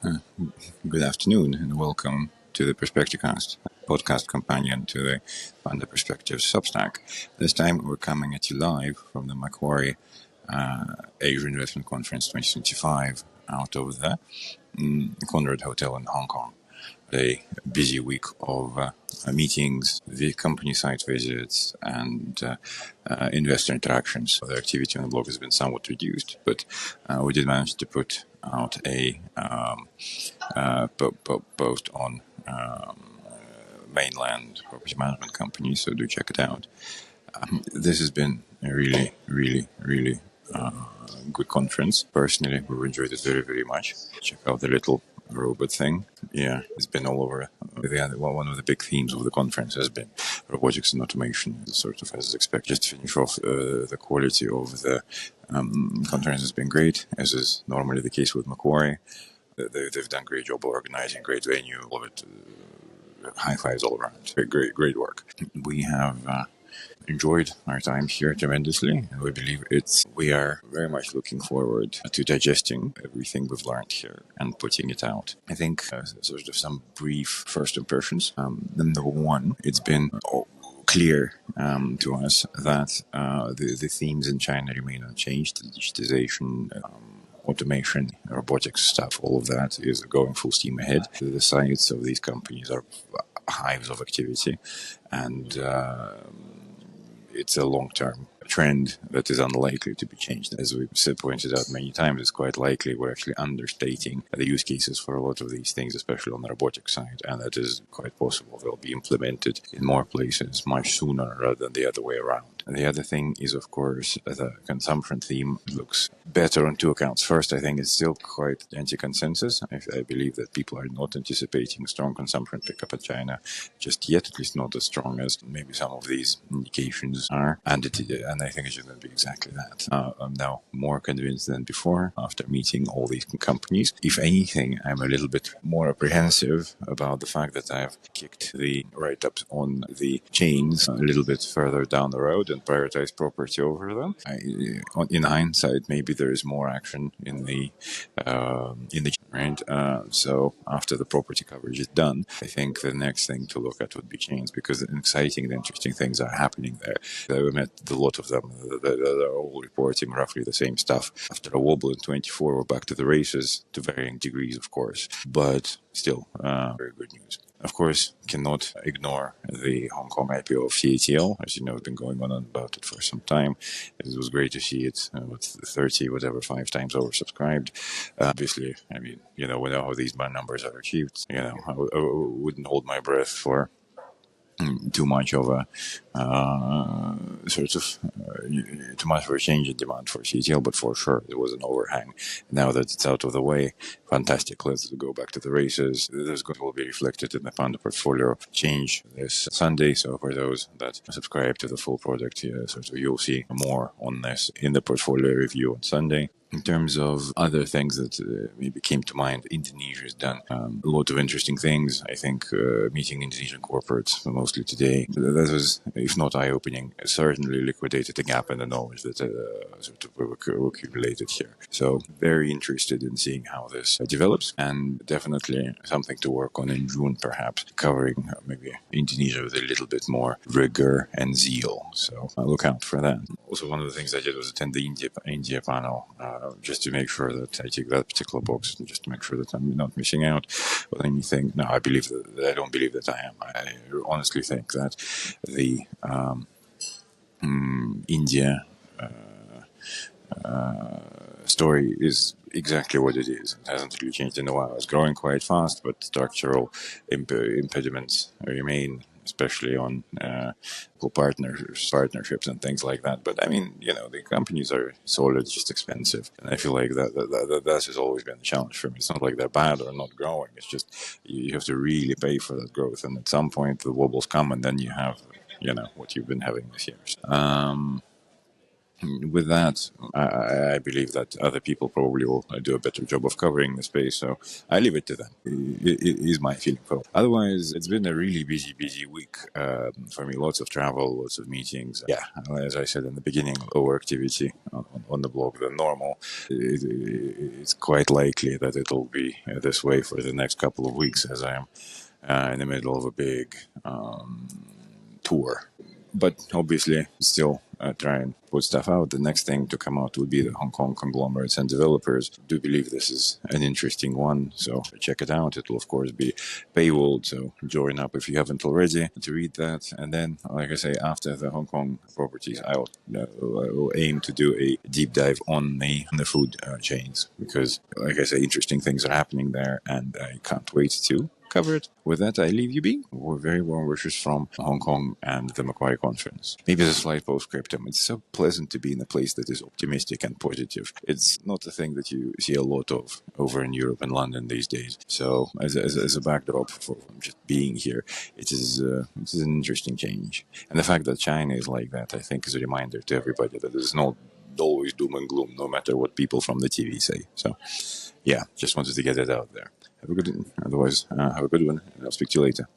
Good afternoon and welcome to the Perspecticast, podcast companion to the Panda Perspectives Substack. This time we're coming at you live from the Macquarie Asian Investment Conference 2025 out of the Conrad Hotel in Hong Kong. A busy week of meetings, the company site visits, and investor interactions. The activity on the blog has been somewhat reduced, but we did manage to put out a post on mainland property management company, so do check it out. This has been a really good conference. Personally, we've enjoyed it very much. Check out the little robot thing. Yeah, it's been all over. One of the big themes of the conference has been robotics and automation, sort of as expected. Just to finish off, the quality of the conference has been great, as is normally the case with Macquarie. They've done a great job organizing, great venue, all of it. High fives all around. Great work. We have enjoyed our time here tremendously, and we believe we are very much looking forward to digesting everything we've learned here and putting it out. I think sort of some brief first impressions. Number one, it's been clear to us that the themes in China remain unchanged. Digitization, automation, robotics stuff, all of that is going full steam ahead. The sites of these companies are hives of activity, and it's a long-term trend that is unlikely to be changed. As we've pointed out many times, it's quite likely we're actually understating the use cases for a lot of these things, especially on the robotics side, and that is quite possible they'll be implemented in more places much sooner rather than the other way around. And the other thing is, of course, the consumption theme looks better on two accounts. First, I think it's still quite anti-consensus. I believe that people are not anticipating strong consumption pickup in China just yet, at least not as strong as maybe some of these indications are. And I think it's going to be exactly that. I'm now more convinced than before after meeting all these companies. If anything, I'm a little bit more apprehensive about the fact that I've kicked the write-ups on the chains a little bit further down the road and prioritize property over them. In hindsight, maybe there is more action in the right. So after the property coverage is done, I think the next thing to look at would be chains, because exciting and interesting things are happening there. We met a lot of them. They're all reporting roughly the same stuff. After a wobble in 24, we're back to the races, to varying degrees, of course, but still very good news. Of course, cannot ignore the Hong Kong IPO of CATL. As you know, it's been going on about it for some time. It was great to see it with 5 times oversubscribed. Obviously, I mean, we know how these numbers are achieved. I wouldn't hold my breath for too much of a too much of a change in demand for CTL, but for sure it was an overhang. Now that it's out of the way, fantastic. Let's go back to the races. This will be reflected in the Panda portfolio change this Sunday. So for those that subscribe to the full product, you'll see more on this in the portfolio review on Sunday. In terms of other things that maybe came to mind, Indonesia has done a lot of interesting things. I think meeting Indonesian corporates mostly today, that was, if not eye-opening, certainly liquidated the gap in the knowledge that accumulated here. So very interested in seeing how this develops, and definitely something to work on in June, perhaps, covering maybe Indonesia with a little bit more rigor and zeal. So look out for that. Also, one of the things I did was attend the India panel, just to make sure that I tick that particular box, and just to make sure that I'm not missing out on anything. No, I don't believe that I am. I honestly think that the India story is exactly what it is. It hasn't really changed in a while. It's growing quite fast, but structural impediments remain, especially on partnerships and things like that. But I mean, the companies are solid, just expensive. And I feel like that has always been a challenge for me. It's not like they're bad or not growing. It's just you have to really pay for that growth. And at some point, the wobbles come, and then you have, what you've been having this year. With that, I believe that other people probably will do a better job of covering the space. So I leave it to them. It is my feeling. Otherwise, it's been a really busy week for me. Lots of travel, lots of meetings. Yeah, as I said in the beginning, lower activity on the blog than normal. It's quite likely that it'll be this way for the next couple of weeks, as I am in the middle of a big tour. But obviously, still try and put stuff out. The next thing to come out would be the Hong Kong conglomerates and developers. I do believe this is an interesting one, so check it out. It will, of course, be paywalled, so join up if you haven't already to read that. And then, like I say, after the Hong Kong properties, I will aim to do a deep dive on the food chains because, like I say, interesting things are happening there, and I can't wait to cover it. With that, I leave you be. Very warm wishes from Hong Kong and the Macquarie conference. Maybe as a slight postscriptum, it's so pleasant to be in a place that is optimistic and positive. It's not a thing that you see a lot of over in Europe and London these days. So, as a backdrop for just being here, it is an interesting change. And the fact that China is like that, I think, is a reminder to everybody that there's not always doom and gloom, no matter what people from the TV say. So, yeah, just wanted to get it out there. Have a good one. Otherwise, have a good one, and I'll speak to you later.